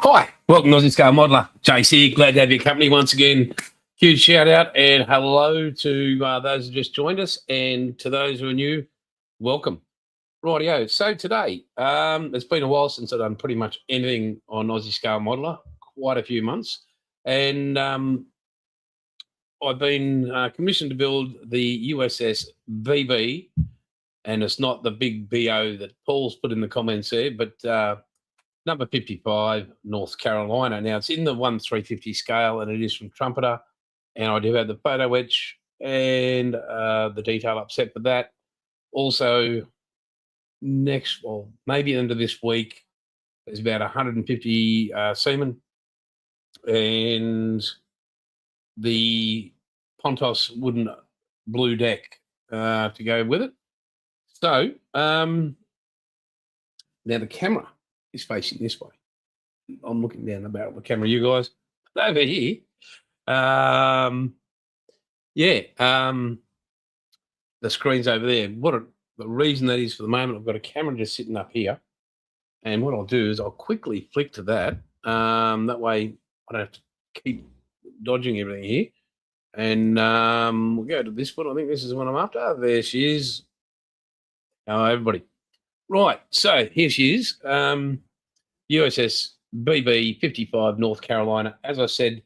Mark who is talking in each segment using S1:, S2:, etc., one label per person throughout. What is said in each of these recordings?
S1: Hi, welcome to Aussie Scale Modeler. JC, glad to have your company once again. Huge shout out and hello to those who just joined us, and to those who are new, welcome. Rightio. So today, it's been a while since I've done pretty much anything on Aussie Scale Modeler, quite a few months, and I've been commissioned to build the USS BB, and it's not the big BO that Paul's put in the comments there, but number 55, North Carolina. Now, it's in the 1/350 scale, and it is from Trumpeter. And I do have the photo etch and the detail upset for that. Also, maybe end of this week, there's about 150 seamen and the Pontos Wooden blue deck to go with it. So, now the camera is facing this way. I'm looking down the barrel of the camera, you guys. Over here. The screen's over there. The reason that is, for the moment, I've got a camera just sitting up here. And what I'll do is I'll quickly flick to that. That way I don't have to keep dodging everything here. And we'll go to this one. I think this is the one I'm after. There she is. Oh, everybody. Right, so here she is. USS BB 55 North Carolina. As I said,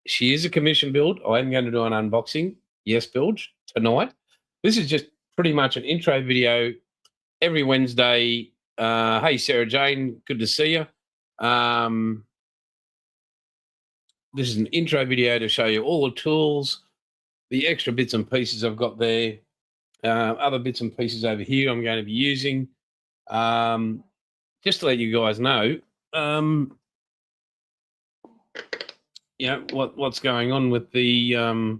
S1: she is a commission build. I am going to do an unboxing, build tonight. This is just pretty much an intro video every Wednesday. Hey, Sarah Jane, good to see you. This is an intro video to show you all the tools, the extra bits and pieces I've got there, other bits and pieces over here I'm going to be using. Just to let you guys know, what's going on with the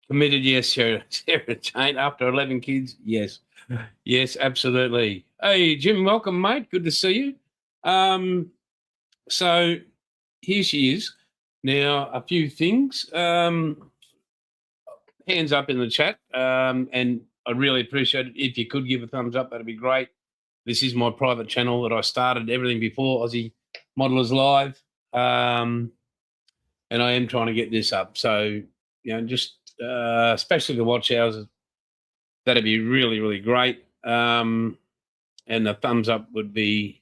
S1: committed. Yes, Sarah Jane, after 11 kids. Yes, absolutely. Hey, Jim, welcome, mate. Good to see you. So here she is. Now, a few things. Hands up in the chat, and I really appreciate it. If you could give a thumbs up, that'd be great. This is my private channel that I started everything before Aussie Modelers Live, and I am trying to get this up. So, just especially the watch hours, that'd be really, really great. And the thumbs up would be,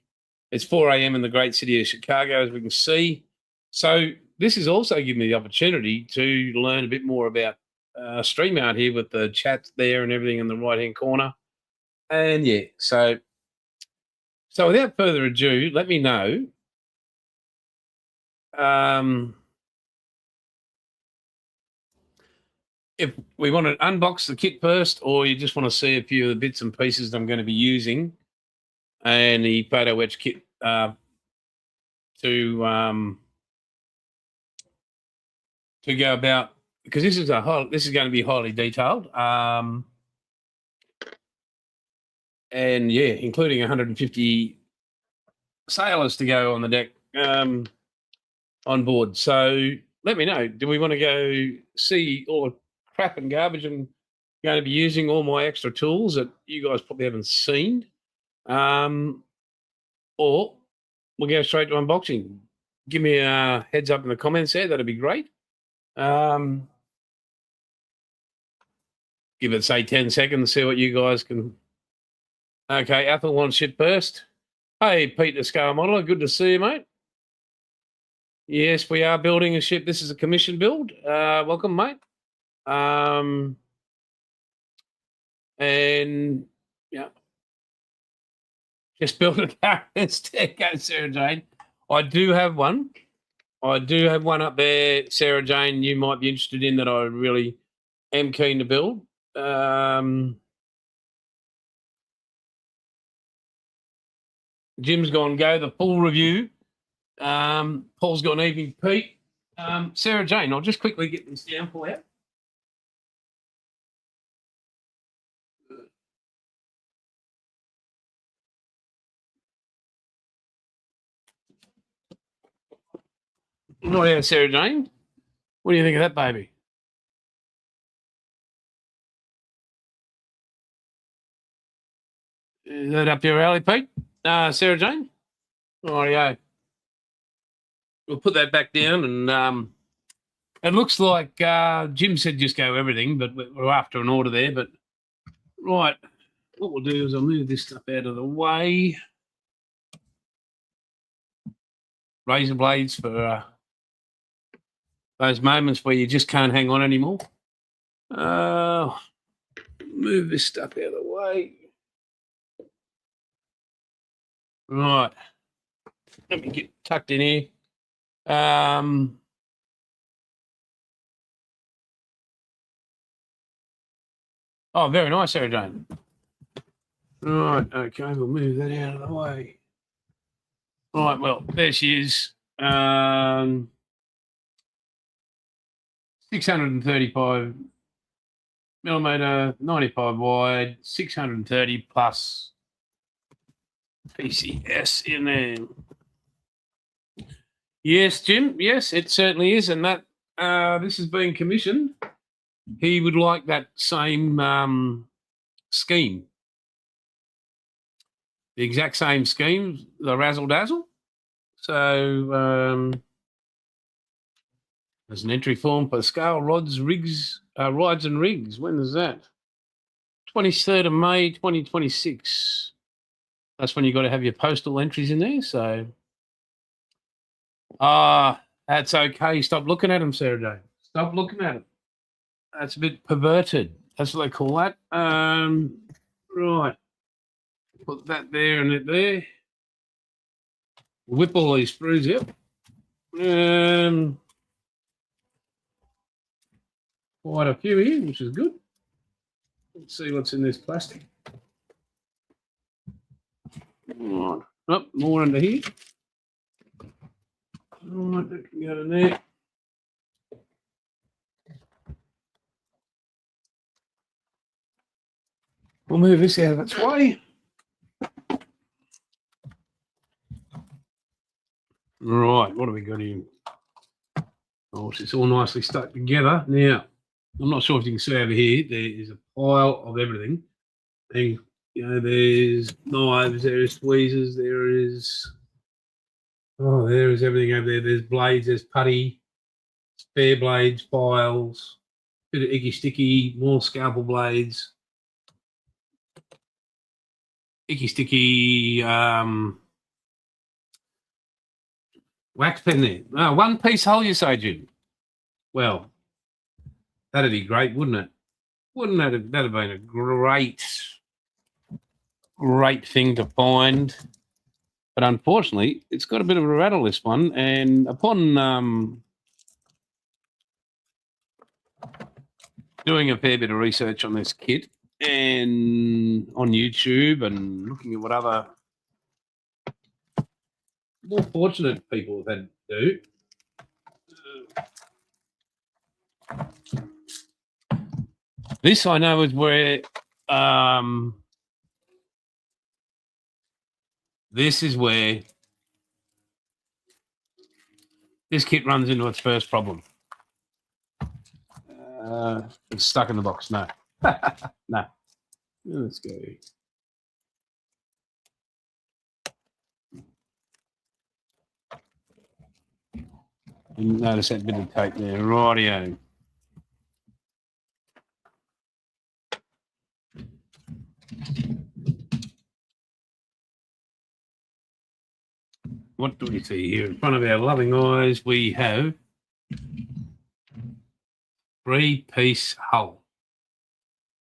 S1: it's 4 a.m. in the great city of Chicago, as we can see. So this is also giving me the opportunity to learn a bit more about StreamYard here with the chat there and everything in the right-hand corner. And so without further ado, let me know if we want to unbox the kit first, or you just want to see a few of the bits and pieces that I'm going to be using and the photo etch kit to go about, because this is going to be highly detailed, and including 150 sailors to go on the deck on board. So let me know, do we want to go see all the crap and garbage I'm going to be using, all my extra tools that you guys probably haven't seen, or we'll go straight to unboxing? Give me a heads up in the comments there, that'd be great. Give it, say, 10 seconds, see what you guys can. Okay, Apple wants shit first. Hey, Peter Scale Modeler, good to see you, mate. Yes, we are building a ship. This is a commission build. Welcome, mate. And just build a car instead. Go, Sarah Jane. I do have one up there, Sarah Jane, you might be interested in, that I really am keen to build. Jim's gone go the full review. Paul's got an evening, Pete. Sarah Jane, I'll just quickly get this down for you. Right, Sarah Jane, what do you think of that baby? Is that up your alley, Pete? Sarah Jane? Rightio. We'll put that back down, and it looks like Jim said just go everything, but we're after an order there. But right, what we'll do is I'll move this stuff out of the way. Razor blades for those moments where you just can't hang on anymore. Move this stuff out of the way. Right. Let me get tucked in here. Oh, very nice, Sarah Jane. Right, okay, we'll move that out of the way. Right, well, there she is. 635 millimeter, 95 wide, 630 plus PCS in there. Yes, Jim. Yes, it certainly is, and that this is being commissioned. He would like that same scheme, the exact same scheme, the razzle dazzle. So there's an entry form for scale rods, rigs, rods and rigs. When is that? 23rd of May, 2026. That's when you got to have your postal entries in there. So, that's okay. Stop looking at them, Sarah Jane. Stop looking at them. That's a bit perverted. That's what they call that. Right. Put that there and it there. Whip all these screws out. Quite a few here, which is good. Let's see what's in this plastic. Right. Oh, more under here. Right, that can go in there. We'll move this out of its way. Right, what have we got here? Oh, it's all nicely stuck together. Now, I'm not sure if you can see over here, there is a pile of everything. And, you know, there's knives, there's tweezers, there is everything over there. There's blades, there's putty, spare blades, files, bit of icky sticky, more scalpel blades, icky sticky, wax pen there. Oh, one piece hole, you say, Jim? Well, that'd be great, wouldn't it? Wouldn't that have been a great thing to find? But unfortunately, it's got a bit of a rattle, this one. And upon doing a fair bit of research on this kit and on YouTube and looking at what other more fortunate people have had to do, this I know is where this is where this kit runs into its first problem. It's stuck in the box. No. No. Let's go. Didn't notice that bit of tape there. Rightio. What do we see here? In front of our loving eyes, we have 3-piece hull.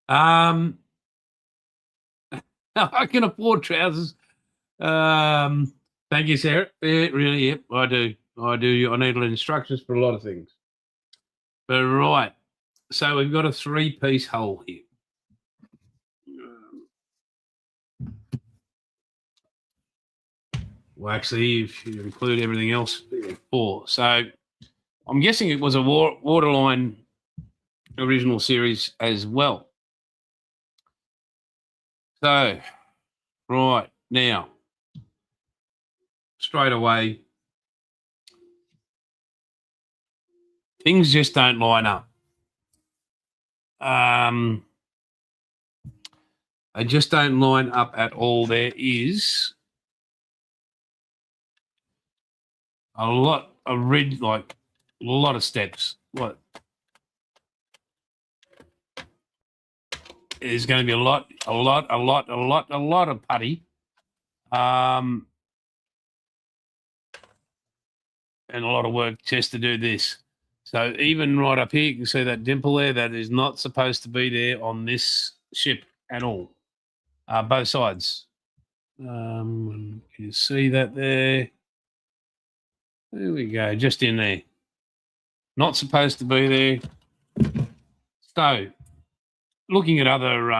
S1: I can afford trousers. Thank you, Sarah. Yeah, really, yep, I do. I need instructions for a lot of things. But right, so we've got a 3-piece hull here. Well, actually, if you include everything else, 4. So I'm guessing it was a Waterline original series as well. So, right, now, straight away, things just don't line up. They just don't line up at all. There is a lot of ridge, like a lot of steps. What? There's going to be a lot of putty. And a lot of work just to do this. So even right up here, you can see that dimple there. That is not supposed to be there on this ship at all. Both sides. Can you see that there? There we go, just in there. Not supposed to be there. So, looking at other,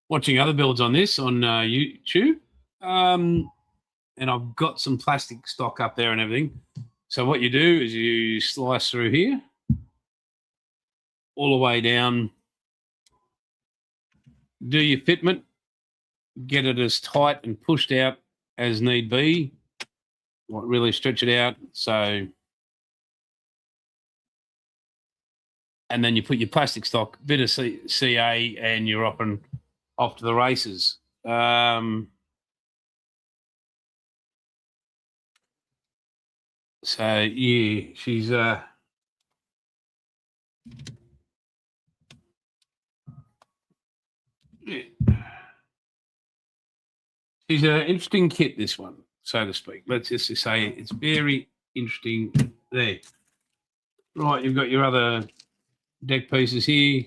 S1: watching other builds on this on YouTube, and I've got some plastic stock up there and everything. So what you do is you slice through here, all the way down, do your fitment, get it as tight and pushed out as need be, really stretch it out. So, and then you put your plastic stock, bit of CA, and you're off to the races. So yeah, she's she's an interesting kit, this one, so to speak. Let's just say it's very interesting there. Right, you've got your other deck pieces here.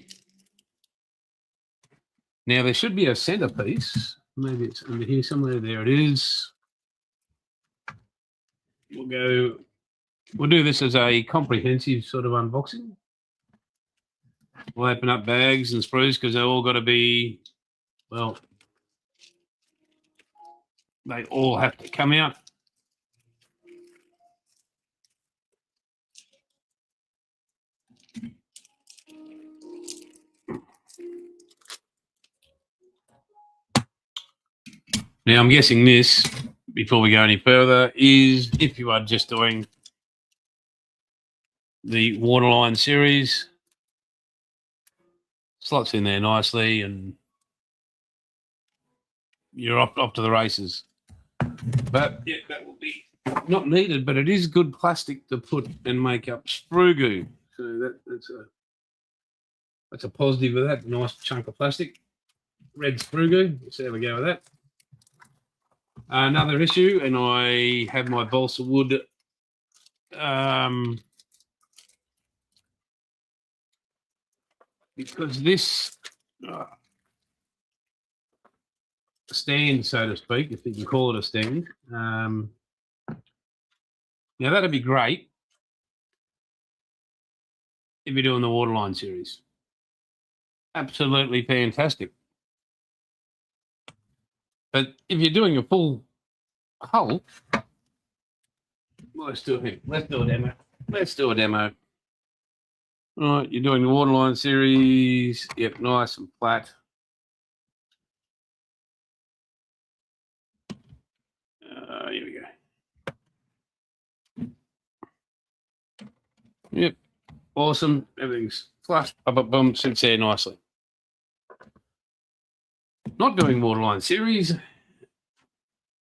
S1: Now there should be a centerpiece. Maybe it's under here somewhere. There it is. We'll do this as a comprehensive sort of unboxing. We'll open up bags and sprues because they're all got to be, well, they all have to come out. Now, I'm guessing this, before we go any further, is if you are just doing the waterline series, slots in there nicely and you're off to the races. But yeah, that will be not needed, but it is good plastic to put and make up sprue goo. So that's a positive of that. Nice chunk of plastic, red sprue goo. Let's see how we go with that. Another issue, and I have my balsa wood because this stand, so to speak, if you can call it a stand. Now that'd be great if you're doing the waterline series. Absolutely fantastic. But if you're doing a full hull, well, let's do it. Let's do a demo. Let's do a demo. All right, you're doing the waterline series. Yep, nice and flat. Here we go. Yep, awesome. Everything's flush. Boom, sits there nicely. Not doing waterline series.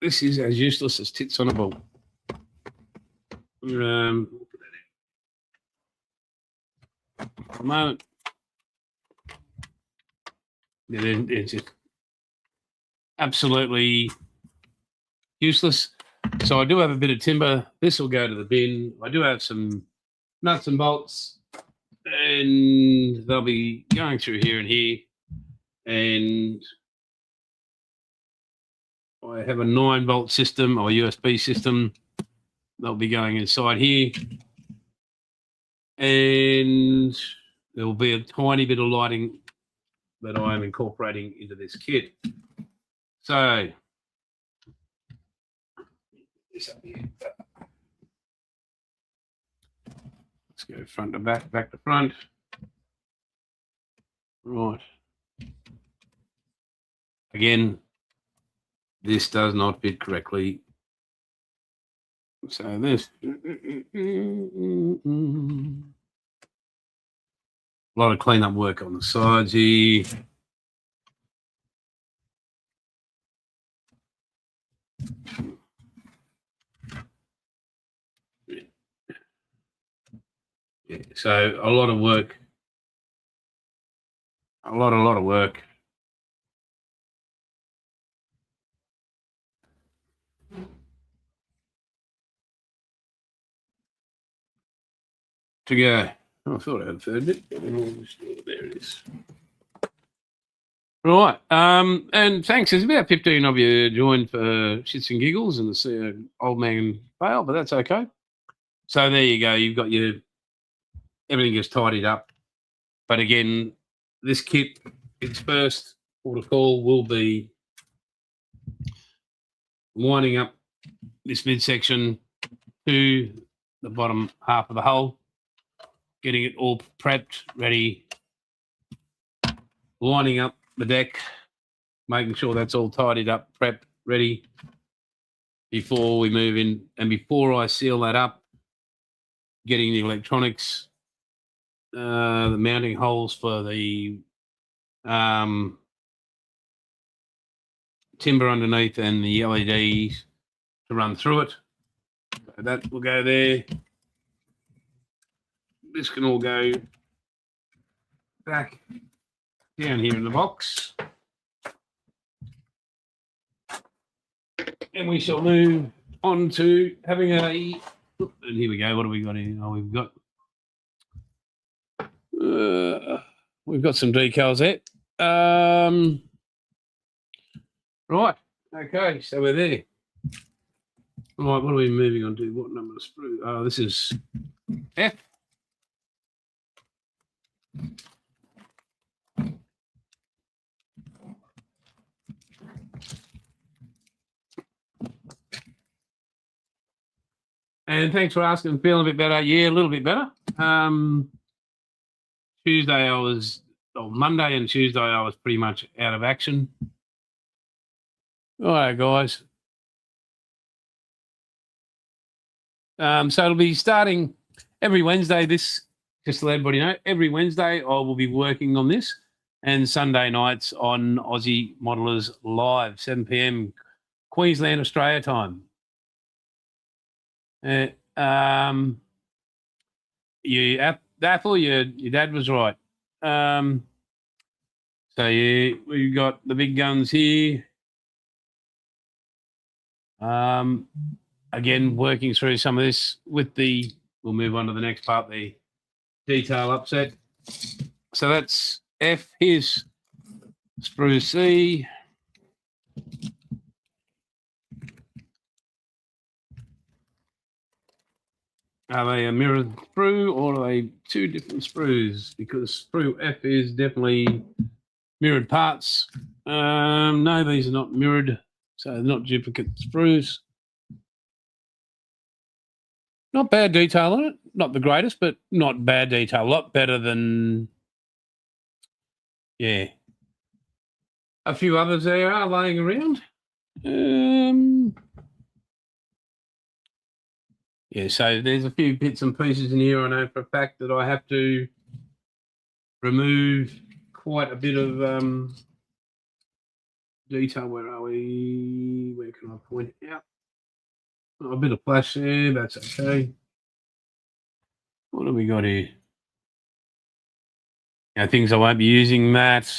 S1: This is as useless as tits on a ball. A moment. It's just absolutely useless. So I do have a bit of timber. This will go to the bin. I do have some nuts and bolts, and they'll be going through here and here. And I have a 9-volt system or USB system. They'll be going inside here. And there will be a tiny bit of lighting that I am incorporating into this kit. So, this up here. Let's go front to back, back to front. Right. Again, this does not fit correctly. So this, a lot of cleanup work on the sides here. Yeah, so a lot of work. A lot of work. To go. Oh, I thought I had a third bit. There it is. Right. And thanks. There's about 15 of you joined for shits and giggles and to see an old man fail, but that's okay. So there you go. You've got your everything is tidied up. But again, this kit, its first port of call will be winding up this midsection to the bottom half of the hull, getting it all prepped, ready, lining up the deck, making sure that's all tidied up, prepped, ready before we move in. And before I seal that up, getting the electronics, the mounting holes for the timber underneath and the LEDs to run through it. That will go there. This can all go back down here in the box. And we shall move on to having a, and here we go. What have we got here? Oh, we've got some decals there. Right. Okay. So we're there. Right. What are we moving on to? What number of sprue? Oh, this is F. And thanks for asking. Feeling a bit better? Yeah, a little bit better. Monday and Tuesday I was pretty much out of action. All right, guys. So it'll be starting every Wednesday. Just to let everybody know, every Wednesday I will be working on this, and Sunday nights on Aussie Modelers Live, 7 p.m. Queensland, Australia time. Apple, your dad was right. So we've got the big guns here. Again, working through some of this we'll move on to the next part, the detail upset. So that's F. Here's sprue C. Are they a mirrored sprue or are they two different sprues? Because sprue F is definitely mirrored parts. No, these are not mirrored, so they're not duplicate sprues. Not bad detail on it. Not the greatest, but not bad detail. A lot better than, a few others there are laying around. So there's a few bits and pieces in here I know for a fact that I have to remove quite a bit of detail. Where are we? Where can I point it out? Oh, a bit of flash there, that's okay. What have we got here? Things I won't be using, that.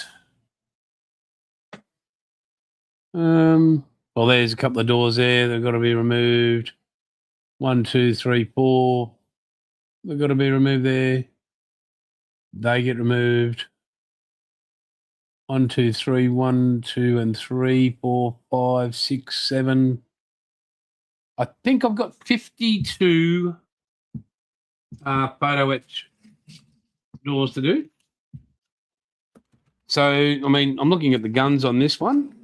S1: Well, there's a couple of doors there. They've got to be removed. 1, 2, 3, 4. They've got to be removed there. They get removed. 1, 2, 3, 1, 2, and 3, 4, 5, 6, 7. I think I've got 52 photo etch doors to do. So, I mean, I'm looking at the guns on this one.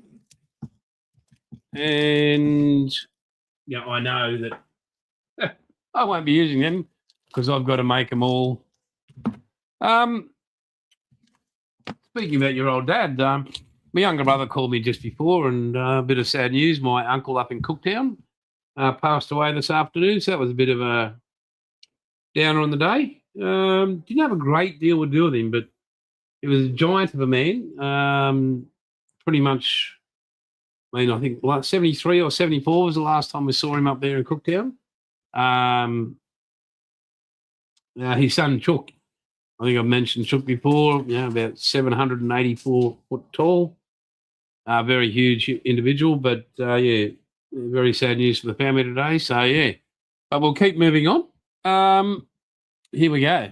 S1: And, I know that I won't be using them because I've got to make them all. Speaking about your old dad, my younger brother called me just before, and a bit of sad news. My uncle up in Cooktown passed away this afternoon, so that was a bit of a downer on the day. Didn't have a great deal to do with him, but he was a giant of a man. Pretty much, I think 73 or 74 was the last time we saw him up there in Cooktown. his son Chook. I think I've mentioned Chook before. About 784 foot tall. Very huge individual, but very sad news for the family today. So but we'll keep moving on. Here we go.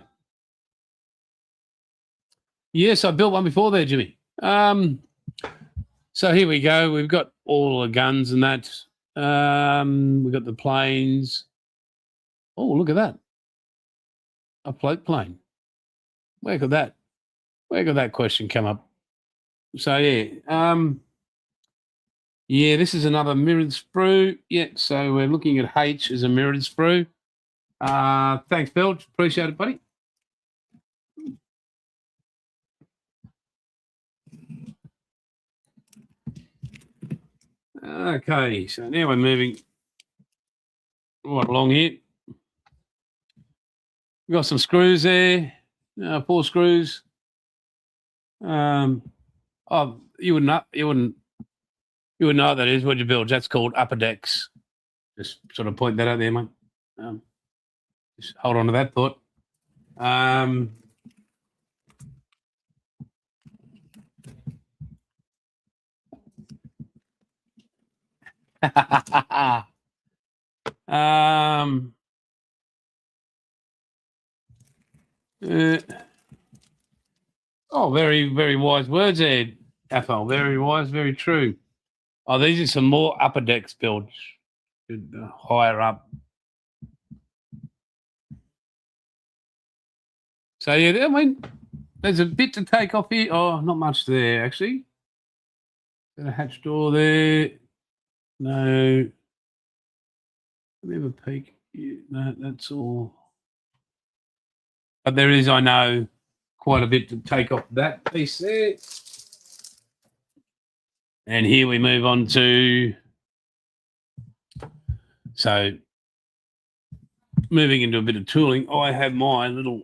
S1: Yes, I built one before there, Jimmy. So here we go. We've got all the guns and that. We've got the planes. Oh, look at that. A float plane. Where could that question come up? So this is another mirrored sprue. Yeah, so we're looking at H as a mirrored sprue. Thanks, Bill. Appreciate it, buddy. Okay, so now we're moving right along here. We've got some screws there, 4 screws. You wouldn't know what that is, would you, Bill? That's called upper decks. Just sort of point that out there, mate. Just hold on to that thought. Very, very wise words there, Athol. Very wise, very true. Oh, these are some more upper decks builds, higher up. So I mean, there's a bit to take off here. Oh, not much there actually. Got a hatch door there. No. Let me have a peek. No, that's all. But there is, I know, quite a bit to take off that piece there. And here we move on to, so moving into a bit of tooling, I have my little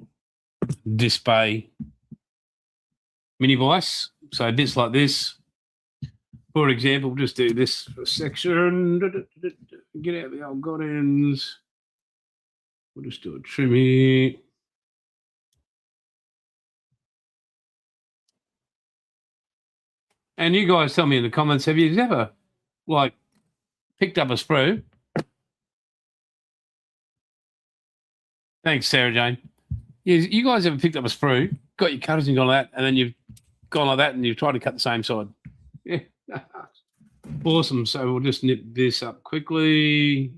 S1: display mini vise. So bits like this. For example, we'll just do this for a section. Get out the old god ends. We'll just do a trim here. And you guys tell me in the comments, have you ever picked up a sprue? Thanks, Sarah Jane. You guys ever picked up a sprue, got your cutters and gone like that, and then you've gone like that and you've tried to cut the same side? Yeah. Awesome. So we'll just nip this up quickly.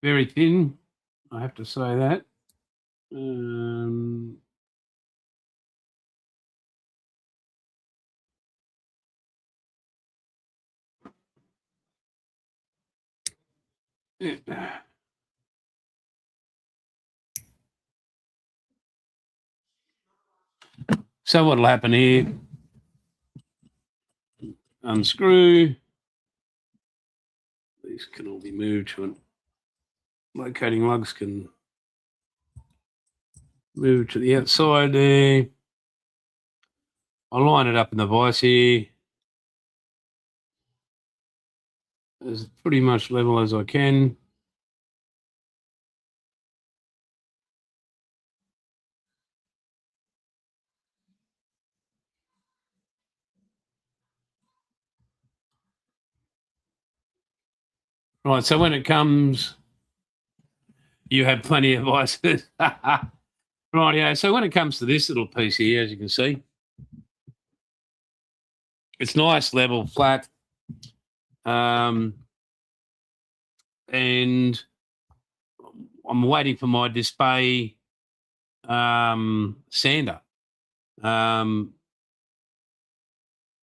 S1: Very thin, I have to say that. So what'll happen here? Unscrew. These can all be moved to locating lugs can move to the outside there. I'll line it up in the vise here as pretty much level as I can. Right, so when it comes, you have plenty of vices. Right, yeah. So when it comes to this little piece here, as you can see, it's nice, level, flat. And I'm waiting for my display sander. And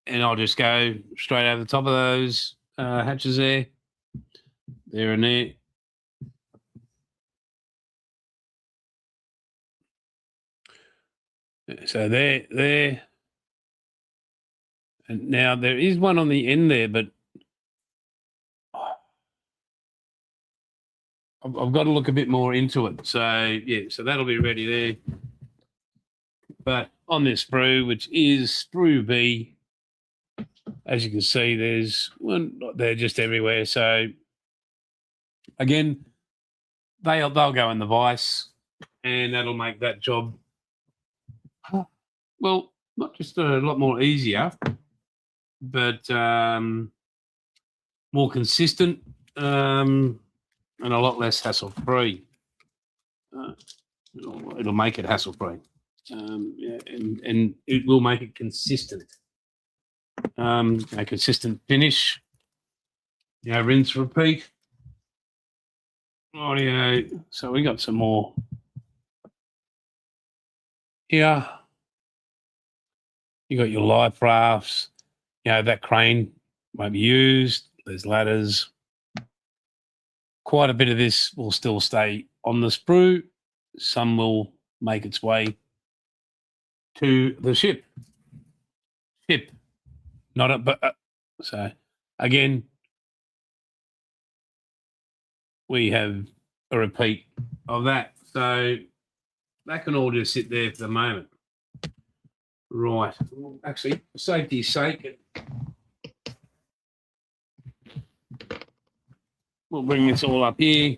S1: I'll just go straight over the top of those hatches there. There and there. So there. And now there is one on the end there, but I've got to look a bit more into it. So, so that'll be ready there. But on this sprue, which is sprue B, as you can see, there's one, they're just everywhere. So, again, they'll go in the vise, and that'll make that job, well, not just a lot more easier, but more consistent, and a lot less hassle-free. It'll make it hassle-free, yeah, and it will make it consistent. A consistent finish. Rinse, repeat. Audio. So we got some more here. You got your life rafts. That crane won't be used. There's ladders. Quite a bit of this will still stay on the sprue. Some will make its way to the ship. Not a, but so again, we have a repeat of that. So that can all just sit there for the moment. Right. Actually, for safety's sake, we'll bring this all up here.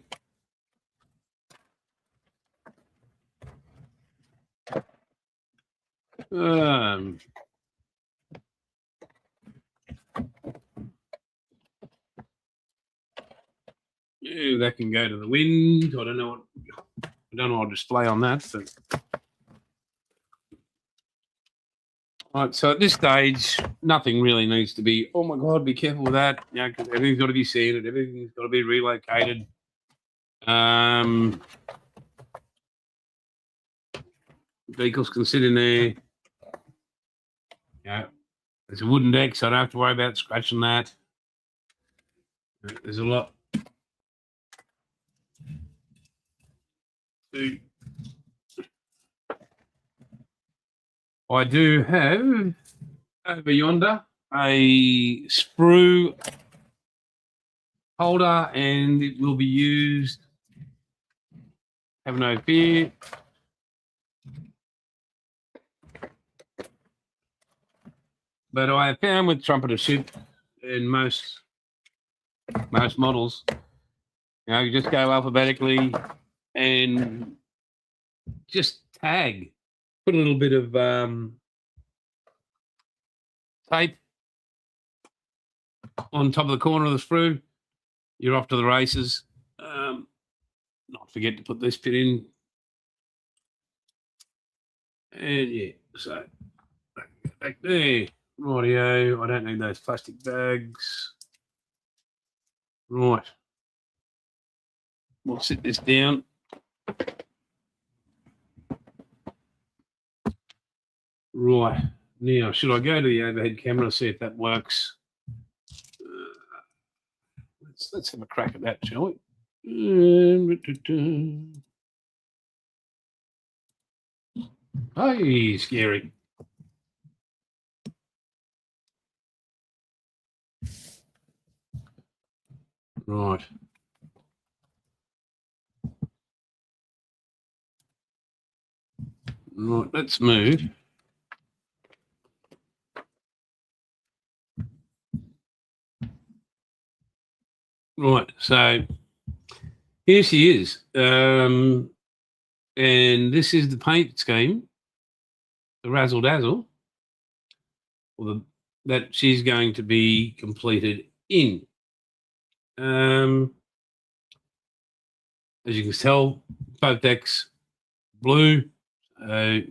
S1: That can go to the wind. I don't know what display on that, but right. So at this stage, nothing really needs to be. Oh my God, be careful with that. Because everything's got to be seated. Everything's got to be relocated. Vehicles can sit in there. There's a wooden deck, so I don't have to worry about scratching that. There's a lot. I do have over yonder a sprue holder, and it will be used. Have no fear. But I have found with Trumpeter ship and most models, you just go alphabetically and just tag. Put a little bit of tape on top of the corner of the sprue. You're off to the races. Not forget to put this bit in. And yeah, so back there. Rightio. I don't need those plastic bags. Right. We'll sit this down. Right. Now, should I go to the overhead camera and see if that works? Let's have a crack at that, shall we? Hey, scary. Right. Right, let's move. Right, so here she is. And this is the paint scheme, the razzle dazzle, that she's going to be completed in. As you can tell, both decks blue, but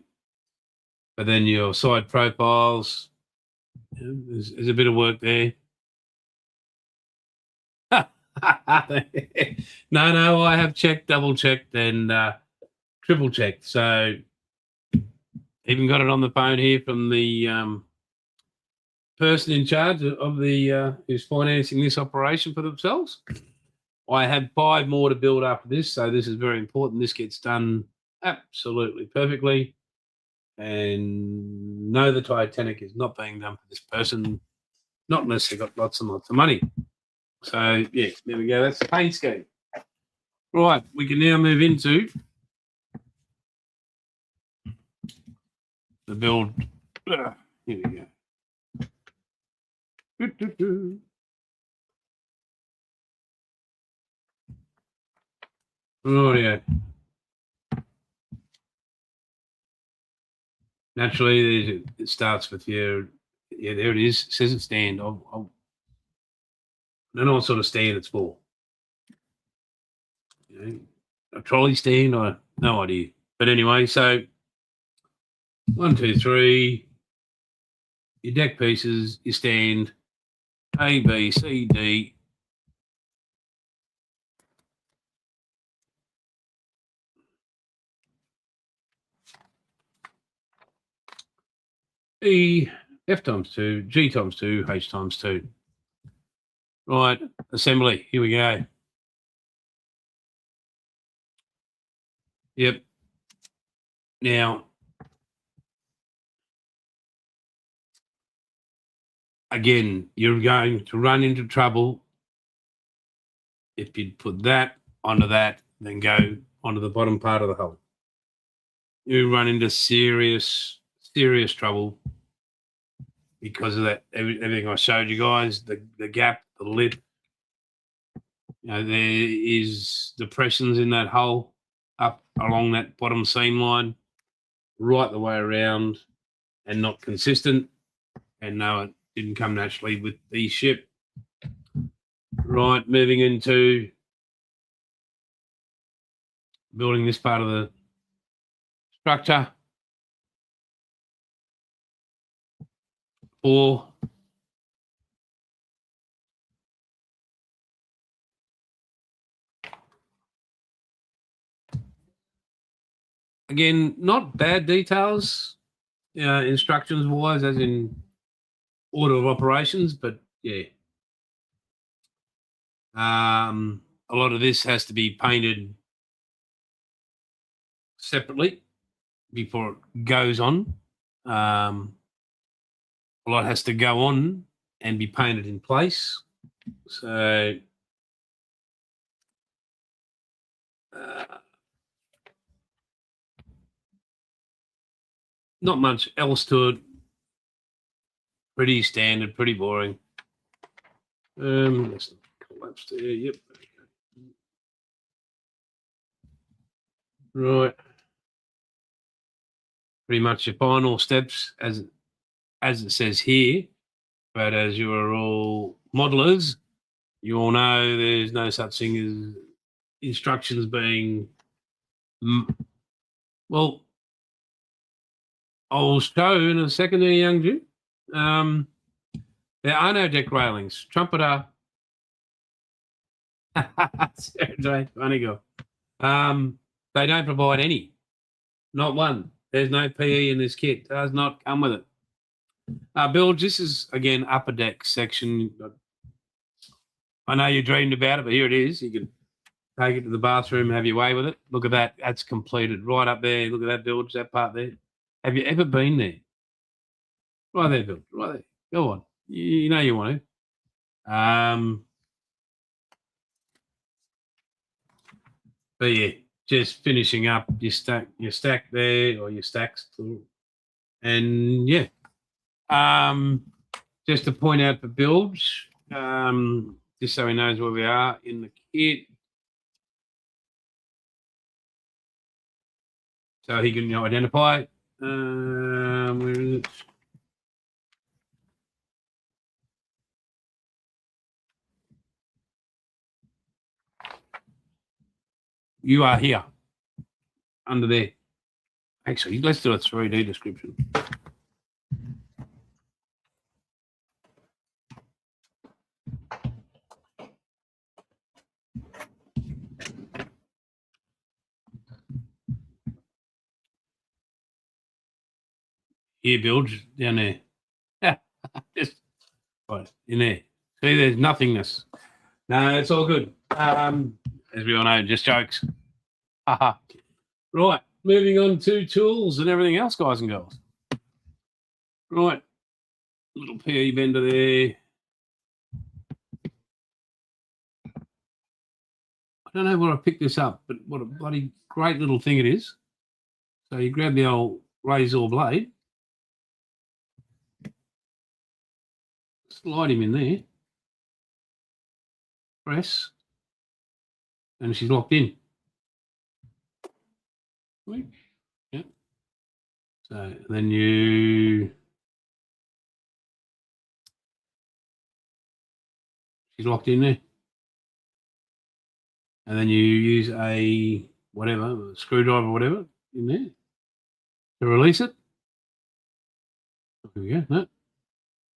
S1: then your side profiles, there's a bit of work there. No, I have checked, double checked, and triple checked. So even got it on the phone here from the person in charge of the who's financing this operation for themselves. I have 5 more to build after this, so this is very important. This gets done absolutely perfectly. And no, the Titanic is not being done for this person, not unless they've got lots and lots of money. So, yeah, there we go. That's the paint scheme. Right, we can now move into the build. Here we go. Right, yeah. Naturally, it starts with your, yeah, there it is. It says it stand. I don't know what sort of stand it's for. You know, a trolley stand, I no idea. But anyway, so 1, 2, 3, your deck pieces, your stand, A, B, C, D. E, F times 2, G times 2, H times 2. Right, assembly. Here we go. Yep. Now, again, you're going to run into trouble if you put that onto that, then go onto the bottom part of the hull. You run into serious trouble because of that. Everything I showed you guys, the gap, the lip. You know, there is depressions in that hull up along that bottom seam line, right the way around, and not consistent. And no, it didn't come naturally with the ship. Right, moving into building this part of the structure. 4. Again, not bad details, instructions wise, as in order of operations, but yeah. A lot of this has to be painted separately before it goes on. A lot has to go on and be painted in place. So not much else to it. Pretty standard, pretty boring. Let's collapse there. Yep. Right. Pretty much your final steps as it says here. But as you are all modelers, you all know there's no such thing as instructions being well. I'll show in a second there, young Jew. There are no deck railings. Trumpeter. Funny girl. They don't provide any. Not one. There's no PE in this kit. Does not come with it. Bilge, this is, again, upper deck section. I know you dreamed about it, but here it is. You can take it to the bathroom, have your way with it. Look at that. That's completed right up there. Look at that, Bilge, that part there. Have you ever been there? Right there, Bilge. Right there. Go on. You know you want to. But yeah, just finishing up your stack there, or your stacks, and yeah. Just to point out for Bilge, just so he knows where we are in the kit, so he can identify. Where is it? You are here, under there. Actually, let's do a 3D description. Here, Bilge, down there. Just right in there. See, there's nothingness. No, it's all good. As we all know, just jokes. Right, moving on to tools and everything else, guys and girls. Right, little PE bender there. I don't know where I picked this up, but what a bloody great little thing it is. So you grab the old razor blade, slide him in there, press, and she's locked in. week. Yeah. So then she's locked in there. And then you use a screwdriver or whatever in there to release it. Here we go. No.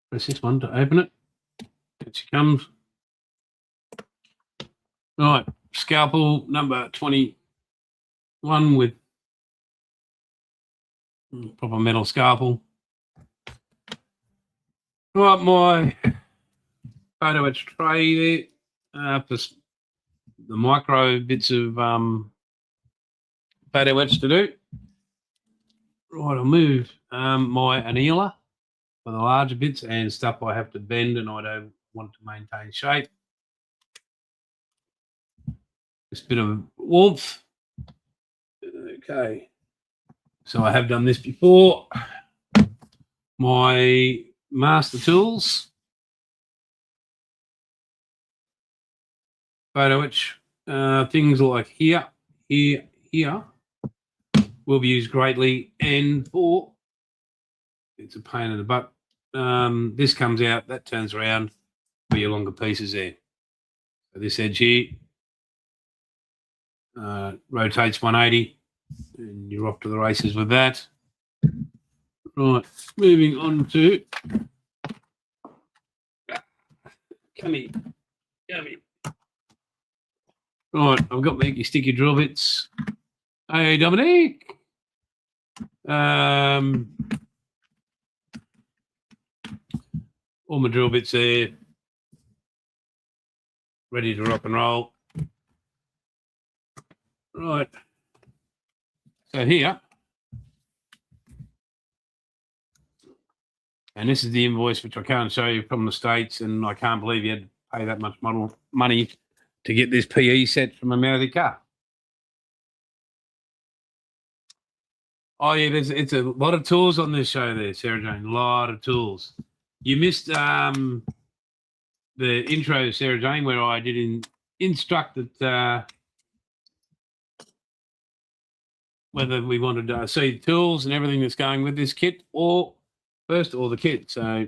S1: Press this one to open it. Here she comes. Right, scalpel number 21 with proper metal scalpel. Right, my photo etch tray there for the micro bits of photo etch to do. Right, I'll move my annealer for the larger bits and stuff I have to bend and I don't want to maintain shape. Just a bit of warmth. Okay. So I have done this before. My master tools. Photo etch. Things like here will be used greatly, and for it's a pain in the butt. This comes out, that turns around for your longer pieces there. So this edge here rotates 180, and you're off to the races with that. Right, moving on to come here. Right, I've got my sticky drill bits. Hey, Dominic. All my drill bits there, ready to rock and roll. Right. So here, and this is the invoice which I can't show you from the States, and I can't believe you had to pay that much money to get this PE set from a mouthy car. Oh yeah, it's a lot of tools on this show there, Sarah Jane. A lot of tools. You missed the intro, Sarah Jane, where I did instruct that whether we wanted to see the tools and everything that's going with this kit, or the kit. So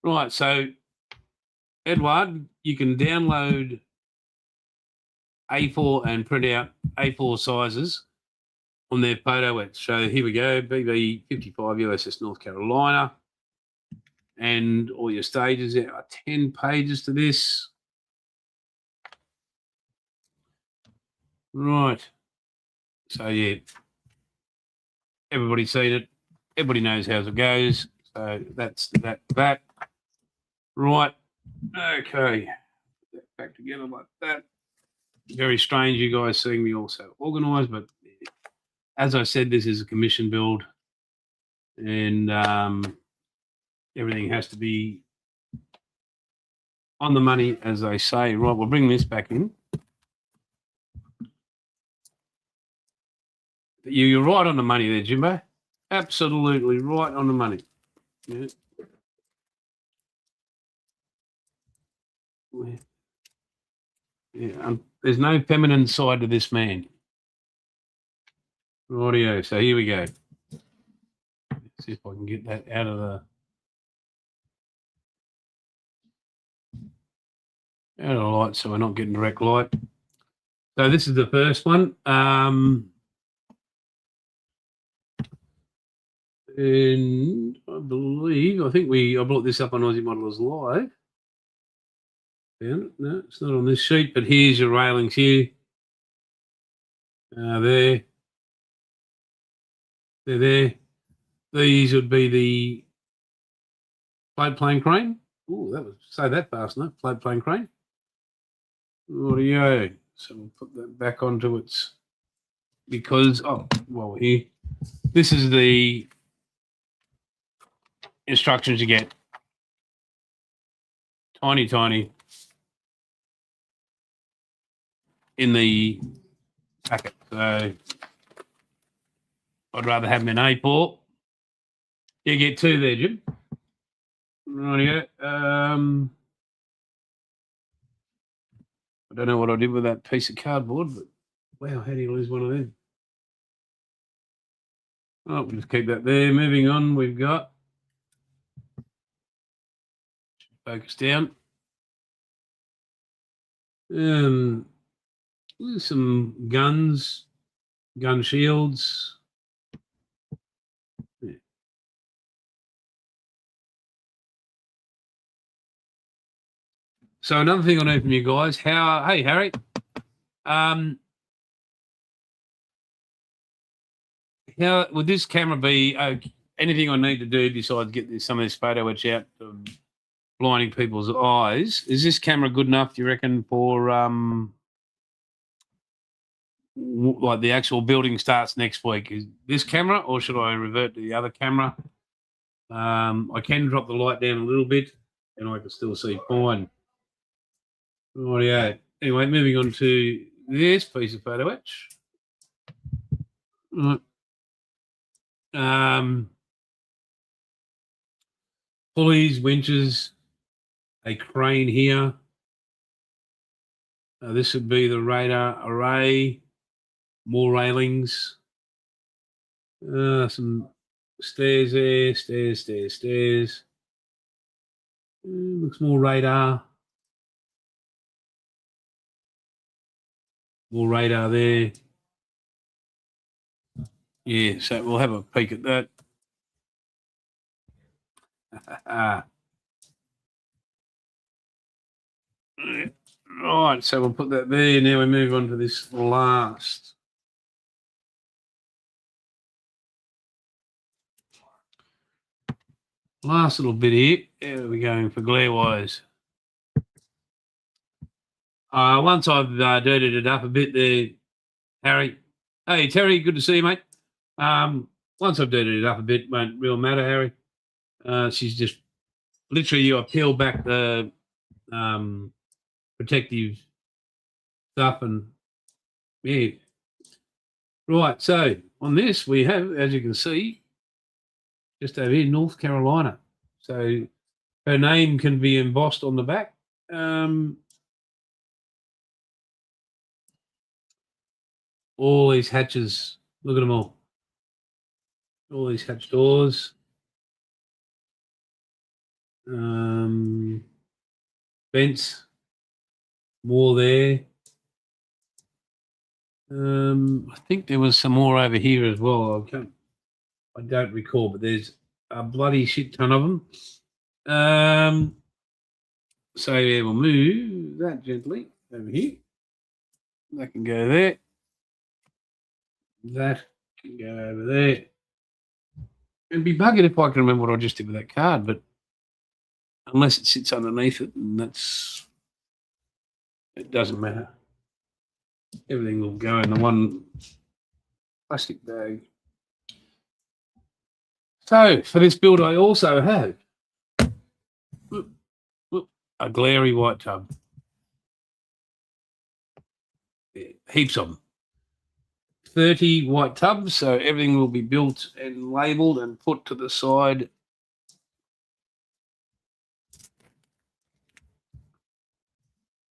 S1: right, so Eduard, you can download A4 and print out A4 sizes on their photo etch. So here we go, BB 55 USS North Carolina, and all your stages. There are 10 pages to this. Right. So yeah, everybody's seen it. Everybody knows how it goes. So that's that. Right. Okay. Back together like that. Very strange you guys seeing me also organised, but as I said, this is a commission build, and everything has to be on the money, as they say. Right, we'll bring this back in. You're right on the money there, Jimbo. Absolutely right on the money. Yeah. Yeah, there's no feminine side to this man. Rightio. So here we go. Let's see if I can get that out of the light, so we're not getting direct light. So this is the first one. And I think I brought this up on Aussie Modelers Live. Found it? No, it's not on this sheet, but here's your railings here. There. They're there. These would be the float plane crane. Oh, that was say that fast enough. Float plane crane. Audio. So we'll put that back onto its because here. This is the instructions you get. Tiny in the packet. So I'd rather have them in A4. You get two there, Jim. Rightio. I don't know what I did with that piece of cardboard, but wow, how do you lose one of them? Oh, we'll just keep that there. Moving on, we've got focus down. Some guns, gun shields. Yeah. So another thing I know from you guys, hey Harry, how would this camera be? Anything I need to do besides get some of this photo etch out of blinding people's eyes? Is this camera good enough, do you reckon, for like the actual building starts next week? Is this camera, or should I revert to the other camera? I can drop the light down a little bit, and I can still see fine. Rightio. Anyway, moving on to this piece of photo etch. Right. Pulleys, winches, a crane here. This would be the radar array. More railings. Some stairs there. Stairs. Looks more radar. More radar there. Yeah, so we'll have a peek at that. Right, so we'll put that there. Now we move on to this last. Last little bit here. How are we going for glare wise? Once I've dirtied it up a bit there, Harry. Hey, Terry, good to see you, mate. Once I've dirtied it up a bit, won't real matter, Harry. She's just literally, I peel back the protective stuff and yeah. Right, so on this we have, as you can see, just over here, North Carolina. So her name can be embossed on the back. All these hatches, look at them all. All these hatch doors. Vents, more there. I think there was some more over here as well. I don't recall, but there's a bloody shit ton of them. So yeah, we'll move that gently over here. That can go there. That can go over there. It'd be buggered if I can remember what I just did with that card, but unless it sits underneath it, and it doesn't matter. Everything will go in the one plastic bag. So for this build, I also have a glary white tub. Yeah, heaps of them. 30 white tubs, so everything will be built and labelled and put to the side.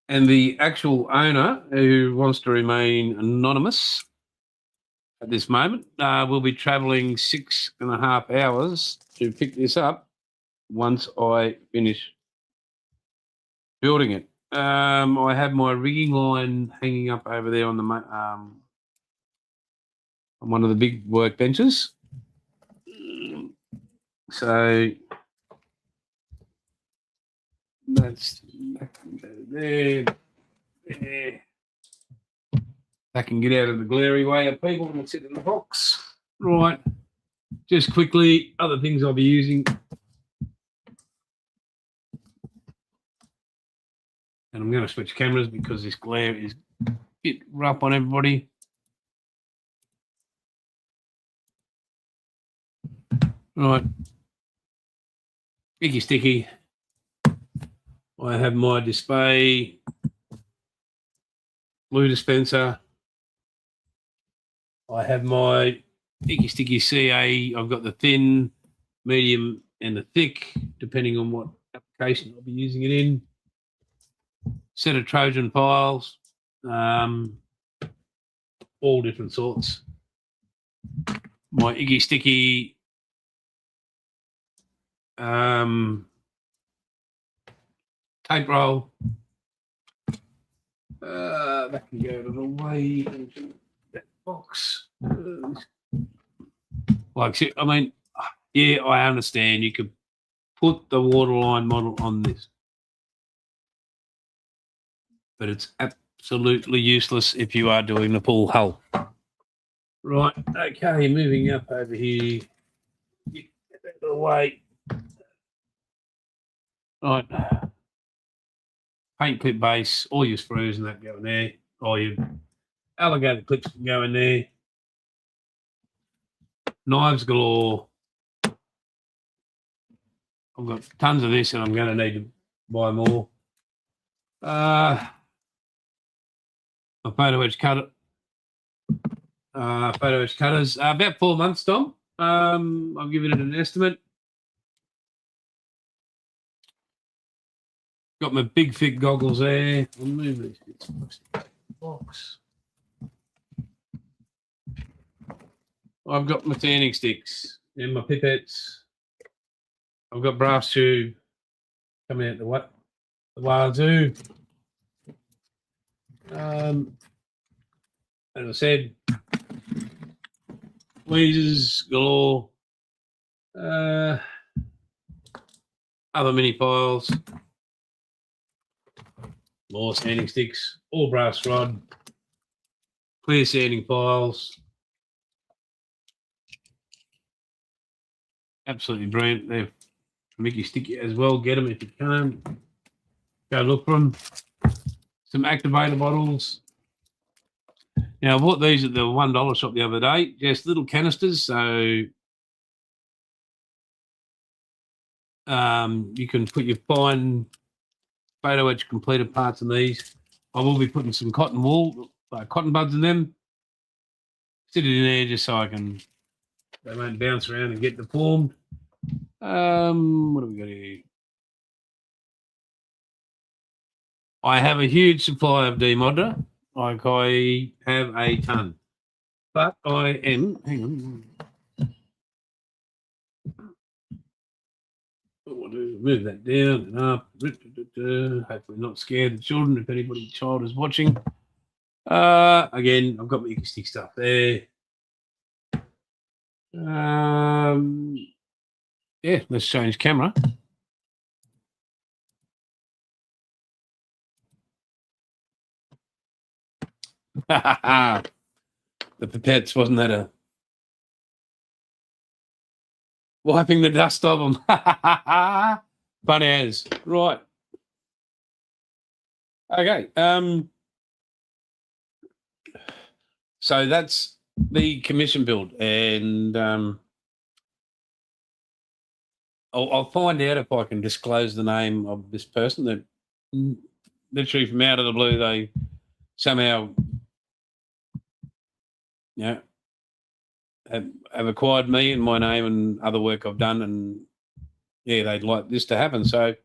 S1: And the actual owner, who wants to remain anonymous at this moment, will be travelling 6.5 hours to pick this up once I finish building it. I have my rigging line hanging up over there on the on one of the big workbenches. So that can go there. That can get out of the glary way of people and sit in the box. Right. Just quickly, other things I'll be using. And I'm going to switch cameras because this glare is a bit rough on everybody. Right. Icky sticky. I have my display glue dispenser. I have my icky sticky CA. I've got the thin, medium, and the thick, depending on what application I'll be using it in. Set of Trojan piles, all different sorts. my Iggy Sticky tape roll. That can go a little way into that box. I mean, yeah, I understand you could put the waterline model on this, but it's absolutely useless if you are doing the full hull. Right, okay, moving up over here. Get that away. Right. Paint clip base, all your screws and that go in there. All your alligator clips can go in there. Knives galore. I've got tons of this and I'm going to need to buy more. A photo edge cutter. Photo edge cutters. About 4 months, Tom. I've given it an estimate. Got my big fig goggles there. I'll move these bits. Box. I've got my tanning sticks and my pipettes. I've got brass tube coming out the wazoo. As I said, tweezers galore. Other mini files. More sanding sticks, all brass rod, clear sanding files. Absolutely brilliant. They're Mickey Sticky as well. Get them if you can. Go look for them. Some activator bottles. Now, I bought these at the $1 shop the other day. Just little canisters, so you can put your fine photo edge completed parts in these. I will be putting some cotton buds in them. Sit it in there just so they won't bounce around and get deformed. What do we got here? I have a huge supply of demodeler. Like I have a ton. But I am, hang on. What we'll do is move that down and up. Hopefully not scare the children if anybody's child is watching. Again, I've got my Iggy Stick stuff there. Yeah, let's change camera. The pipettes, wasn't that a wiping the dust of them? Fun as. Right. Okay. So that's the commission build, and I'll find out if I can disclose the name of this person that literally from out of the blue they somehow have acquired me and my name and other work I've done, and yeah, they'd like this to happen. So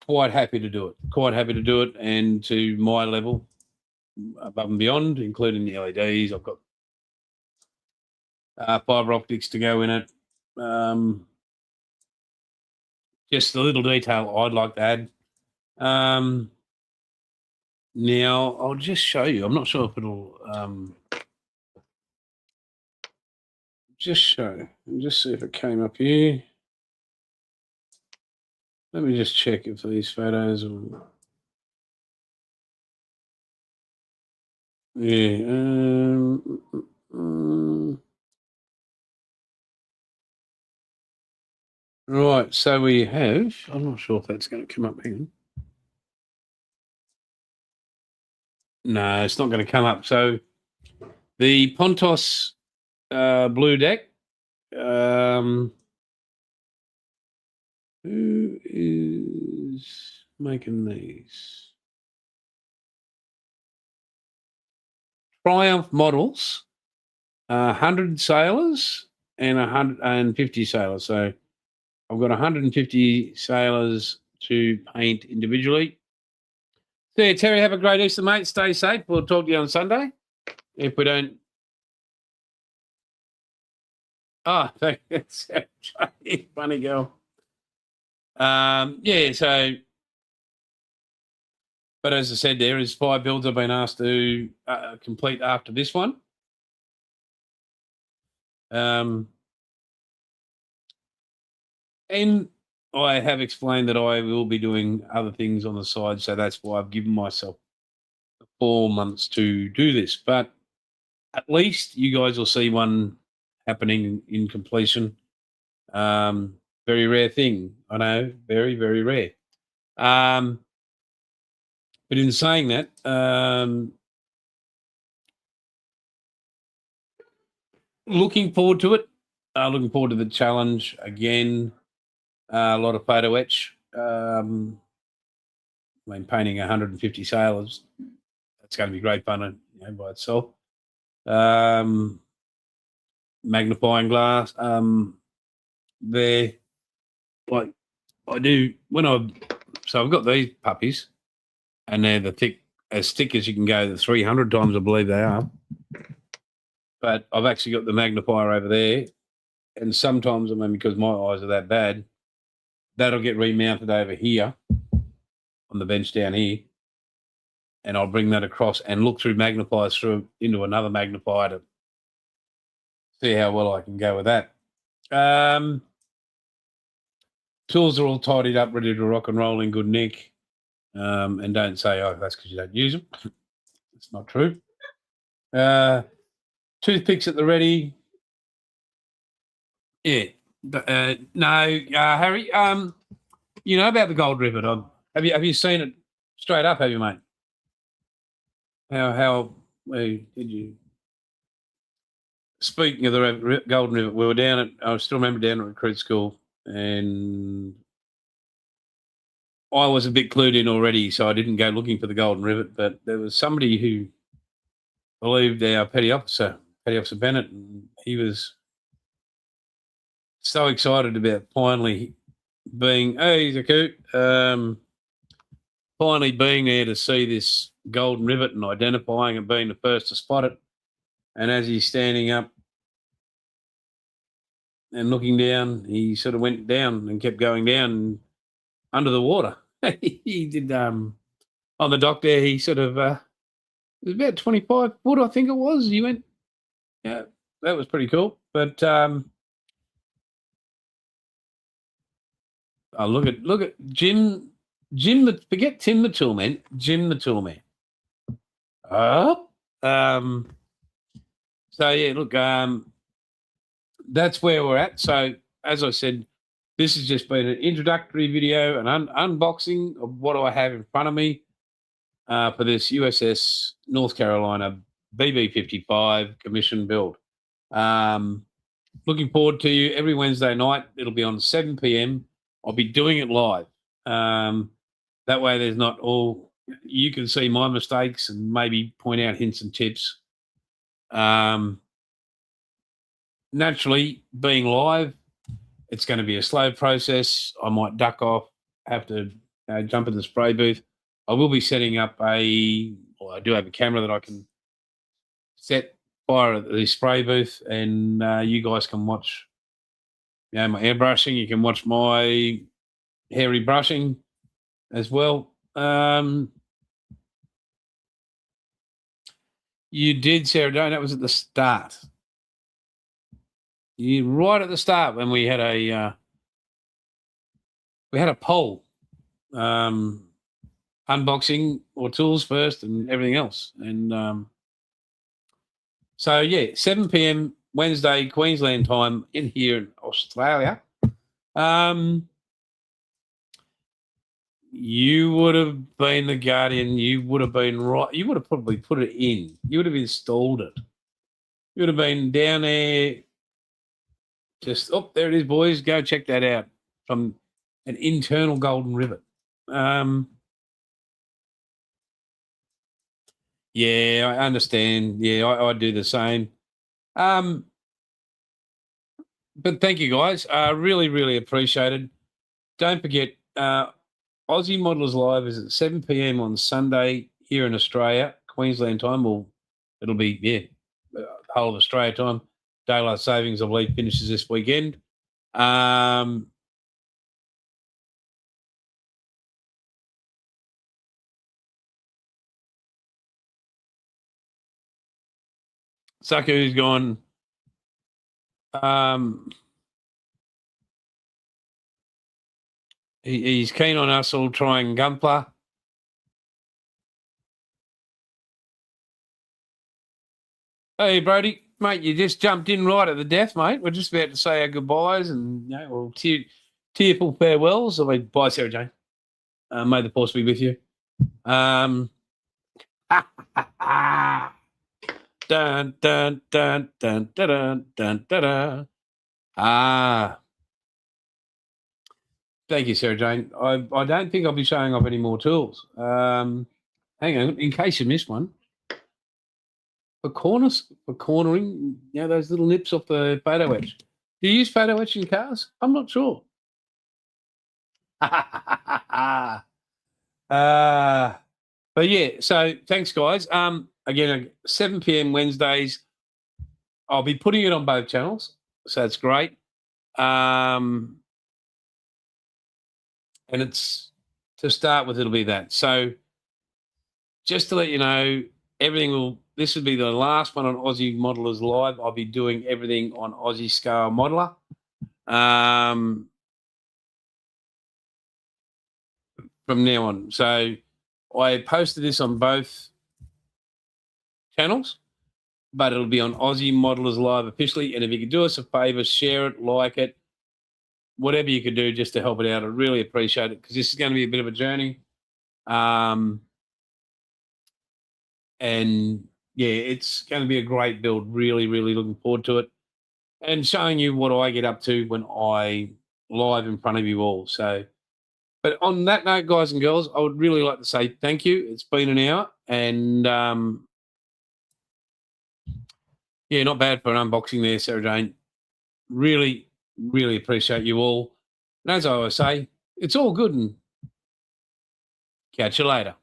S1: quite happy to do it, and to my level, above and beyond, including the LEDs. I've got fibre optics to go in it. Just a little detail I'd like to add. Now, I'll just show you. I'm not sure if it'll just show. Just see if it came up here. Let me just check if these photos are... Yeah. Right, so we have... I'm not sure if that's going to come up. Hang on. No, it's not going to come up. So the Pontos blue deck. Who is making these? Triumph models, 100 sailors and 150 sailors. So I've got 150 sailors to paint individually. So yeah, Terry, have a great Easter, mate. Stay safe. We'll talk to you on Sunday. If we don't Oh, that's funny girl. Yeah, so, but as I said, there is 5 builds I've been asked to complete after this one. And I have explained that I will be doing other things on the side, so that's why I've given myself 4 months to do this. But at least you guys will see one happening in completion. Very rare thing, I know, very, very rare. But in saying that, looking forward to it. Looking forward to the challenge again. A lot of photo etch. I mean, painting 150 sailors. That's going to be great fun, by itself. Magnifying glass. There, like I do when so I've got these puppies, and they're as thick as you can go. The 300 times, I believe they are. But I've actually got the magnifier over there, and sometimes, I mean, because my eyes are that bad, that'll get remounted over here on the bench down here, and I'll bring that across and look through magnifiers through into another magnifier to see how well I can go with that. Tools are all tidied up, ready to rock and roll in good nick. And don't say, oh, that's because you don't use them. It's not true. Toothpicks at the ready. Yeah. No, Harry. You know about the gold rivet? Have you seen it straight up? Have you, mate? How did you? Speaking of the golden rivet, we were down at. I still remember down at recruit school, and I was a bit clued in already, so I didn't go looking for the golden rivet. But there was somebody who believed our Petty Officer Bennett, and he was so excited about finally being, he's a coot, finally being there to see this golden rivet and identifying and being the first to spot it. And as he's standing up and looking down, he sort of went down and kept going down under the water. He did, on the dock there, he sort of, it was about 25 foot, I think it was. He went, yeah, that was pretty cool. But look at Jim, forget Tim the Toolman, Jim the Toolman. So yeah, look, that's where we're at. So as I said, this has just been an introductory video, an unboxing of what I have in front of me for this USS North Carolina BB-55 commission build. Looking forward to you every Wednesday night. It'll be on 7 p.m. I'll be doing it live. That way there's not all, you can see my mistakes and maybe point out hints and tips. Naturally, being live, it's going to be a slow process. I might duck off, have to jump in the spray booth. I will be setting up I do have a camera that I can set fire at the spray booth, and you guys can watch, my airbrushing. You can watch my hairy brushing as well. You did, Sarah Jane. That was at the start. Right at the start when we had a poll, unboxing or tools first and everything else. And so yeah, 7 p.m. Wednesday, Queensland time in here in Australia. You would have been the guardian. You would have been right. You would have probably put it in. You would have installed it. You would have been down there. Just, there it is, boys. Go check that out from an internal golden rivet. Yeah, I understand. Yeah, I do the same. But thank you, guys. Really, really appreciated. Don't forget, Aussie Modelers Live is at 7 p.m. on Sunday here in Australia, Queensland time. It'll be, the whole of Australia time. daylight savings, I believe, finishes this weekend. Sucker's gone. He's keen on us all trying Gunpla. Hey, Brody, mate, you just jumped in right at the death, mate. We're just about to say our goodbyes and tearful farewells. Bye, Sarah Jane. May the force be with you. Dun, dun, dun, dun, dun, dun, dun, dun. Thank you, Sarah Jane. I don't think I'll be showing off any more tools. Hang on, in case you missed one. For cornering, those little nips off the photo etch. Do you use photo etch in cars? I'm not sure. But yeah, so thanks, guys. Again, 7 p.m. Wednesdays. I'll be putting it on both channels, so it's great. And it's, to start with, it'll be that. So just to let you know, this will be the last one on Aussie Modelers Live. I'll be doing everything on Aussie Scale Modeler. From now on. So I posted this on both channels, but it'll be on Aussie Modelers Live officially. And if you could do us a favour, share it, like it, whatever you could do just to help it out. I'd really appreciate it, because this is going to be a bit of a journey. And yeah, it's going to be a great build. Really, really looking forward to it, and showing you what I get up to when I live in front of you all. So, but on that note, guys and girls, I would really like to say thank you. It's been an hour, and yeah, not bad for an unboxing there, Sarah Jane. Really, really appreciate you all. And as I always say, it's all good, and catch you later.